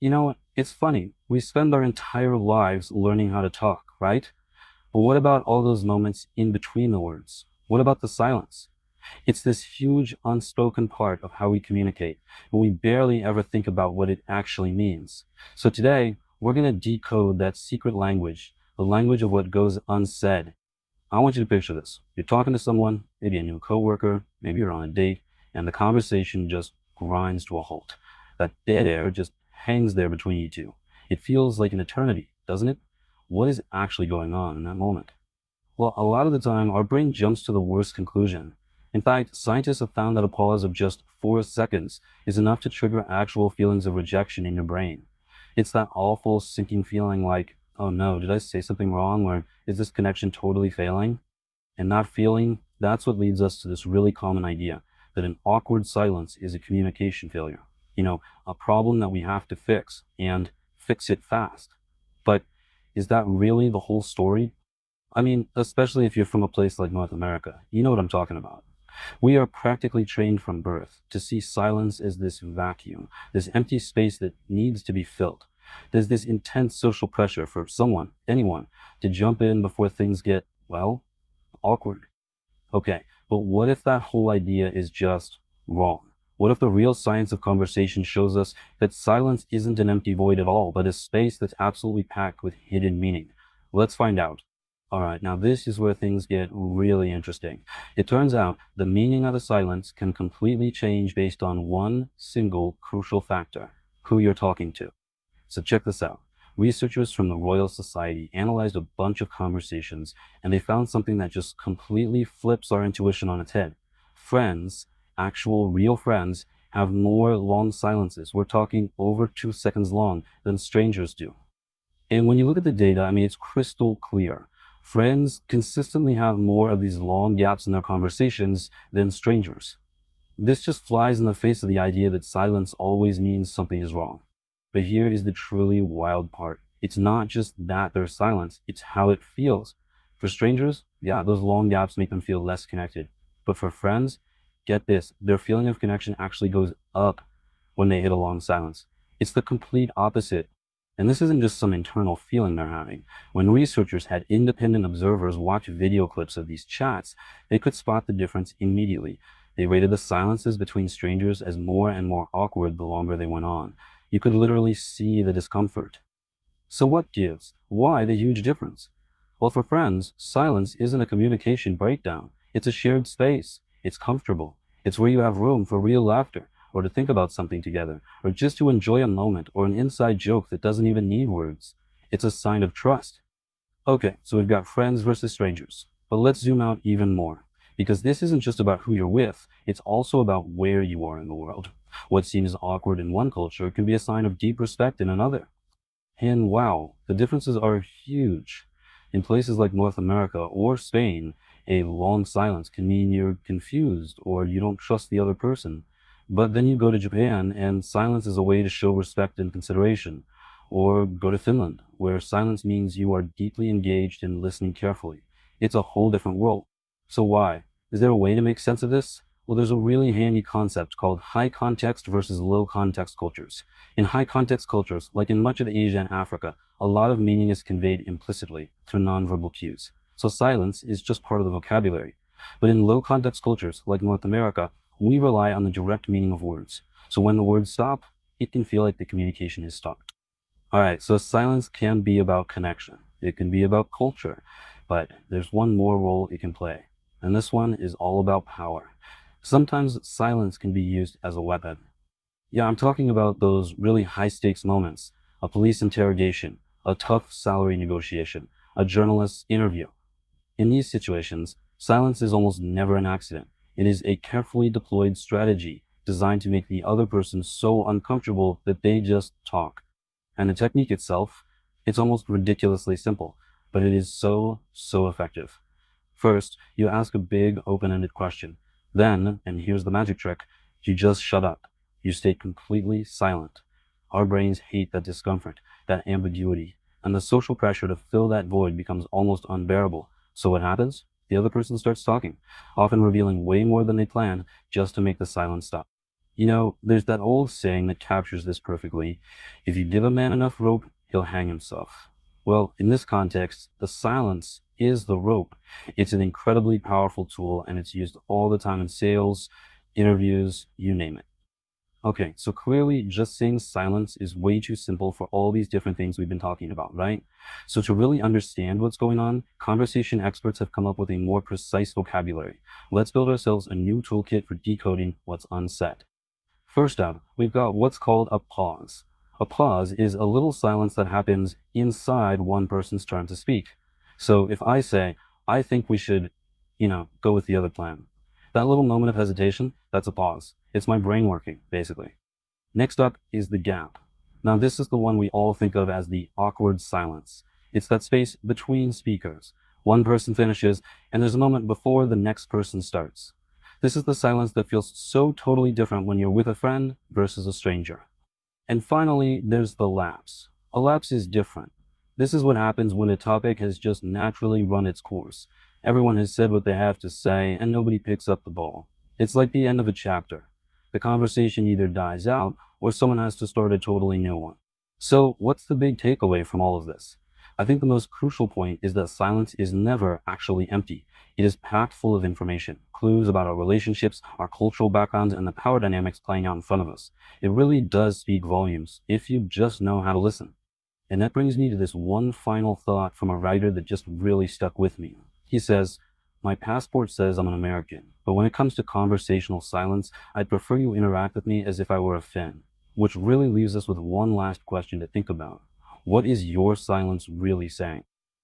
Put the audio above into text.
You know, it's funny. We spend our entire lives learning how to talk, right? But what about all those moments in between the words? What about the silence? It's this huge unspoken part of how we communicate, and we barely ever think about what it actually means. So today, we're going to decode that secret language, the language of what goes unsaid. I want you to picture this. You're talking to someone, maybe a new coworker, maybe you're on a date, and the conversation just grinds to a halt. That dead air just hangs there between you two. It feels like an eternity, doesn't it? What is actually going on in that moment? Well, a lot of the time, our brain jumps to the worst conclusion. In fact, scientists have found that a pause of just 4 seconds is enough to trigger actual feelings of rejection in your brain. It's that awful sinking feeling like, oh no, did I say something wrong? Or is this connection totally failing? And that feeling, that's what leads us to this really common idea that an awkward silence is a communication failure. A problem that we have to fix and fix it fast. But is that really the whole story? I mean, especially if you're from a place like North America, you know what I'm talking about. We are practically trained from birth to see silence as this vacuum, this empty space that needs to be filled. There's this intense social pressure for someone, anyone, to jump in before things get, well, awkward. Okay, but what if that whole idea is just wrong? What if the real science of conversation shows us that silence isn't an empty void at all, but a space that's absolutely packed with hidden meaning? Let's find out. All right, now this is where things get really interesting. It turns out the meaning of a silence can completely change based on one single crucial factor, who you're talking to. So check this out. Researchers from the Royal Society analyzed a bunch of conversations, and they found something that just completely flips our intuition on its head. Friends, actual real friends, have more long silences. We're talking over 2 seconds long than strangers do. And when you look at the data, I mean, it's crystal clear. Friends consistently have more of these long gaps in their conversations than strangers. This just flies in the face of the idea that silence always means something is wrong. But here is the truly wild part. It's not just that there's silence, it's how it feels. For strangers, yeah, those long gaps make them feel less connected. But for friends, get this, their feeling of connection actually goes up when they hit a long silence. It's the complete opposite. And this isn't just some internal feeling they're having. When researchers had independent observers watch video clips of these chats, they could spot the difference immediately. They rated the silences between strangers as more and more awkward the longer they went on. You could literally see the discomfort. So what gives? Why the huge difference? Well, for friends, silence isn't a communication breakdown. It's a shared space. It's comfortable. It's where you have room for real laughter, or to think about something together, or just to enjoy a moment or an inside joke that doesn't even need words. It's a sign of trust. Okay, so we've got friends versus strangers. But let's zoom out even more. Because this isn't just about who you're with, it's also about where you are in the world. What seems awkward in one culture can be a sign of deep respect in another. And wow, the differences are huge. In places like North America or Spain, a long silence can mean you're confused or you don't trust the other person. But then you go to Japan, and silence is a way to show respect and consideration. Or go to Finland, where silence means you are deeply engaged and listening carefully. It's a whole different world. So why? Is there a way to make sense of this? Well, there's a really handy concept called high context versus low context cultures. In high context cultures, like in much of Asia and Africa, a lot of meaning is conveyed implicitly through nonverbal cues. So silence is just part of the vocabulary. But in low context cultures, like North America, we rely on the direct meaning of words. So when the words stop, it can feel like the communication is stopped. All right, so silence can be about connection. It can be about culture, but there's one more role it can play. And this one is all about power. Sometimes silence can be used as a weapon. Yeah, I'm talking about those really high stakes moments, a police interrogation, a tough salary negotiation, a journalist's interview. In these situations, silence is almost never an accident. It is a carefully deployed strategy designed to make the other person so uncomfortable that they just talk. And the technique itself, it's almost ridiculously simple, but it is so effective. First, you ask a big, open-ended question. Then, and here's the magic trick, you just shut up. You stay completely silent. Our brains hate that discomfort, that ambiguity, and the social pressure to fill that void becomes almost unbearable. So what happens? The other person starts talking, often revealing way more than they planned just to make the silence stop. You know, there's that old saying that captures this perfectly. If you give a man enough rope, he'll hang himself. Well, in this context, the silence is the rope. It's an incredibly powerful tool and it's used all the time in sales, interviews, you name it. Okay, so clearly just saying silence is way too simple for all these different things we've been talking about, right? So to really understand what's going on, conversation experts have come up with a more precise vocabulary. Let's build ourselves a new toolkit for decoding what's unsaid. First up, we've got what's called a pause. A pause is a little silence that happens inside one person's turn to speak. So if I say, I think we should, go with the other plan. That little moment of hesitation, that's a pause. It's my brain working, basically. Next up is the gap. Now, this is the one we all think of as the awkward silence. It's that space between speakers. One person finishes, and there's a moment before the next person starts. This is the silence that feels so totally different when you're with a friend versus a stranger. And finally, there's the lapse. A lapse is different. This is what happens when a topic has just naturally run its course. Everyone has said what they have to say, and nobody picks up the ball. It's like the end of a chapter. The conversation either dies out, or someone has to start a totally new one. So, what's the big takeaway from all of this? I think the most crucial point is that silence is never actually empty. It is packed full of information, clues about our relationships, our cultural backgrounds, and the power dynamics playing out in front of us. It really does speak volumes if you just know how to listen. And that brings me to this one final thought from a writer that just really stuck with me. He says, my passport says I'm an American, but when it comes to conversational silence, I'd prefer you interact with me as if I were a Finn. Which really leaves us with one last question to think about. What is your silence really saying?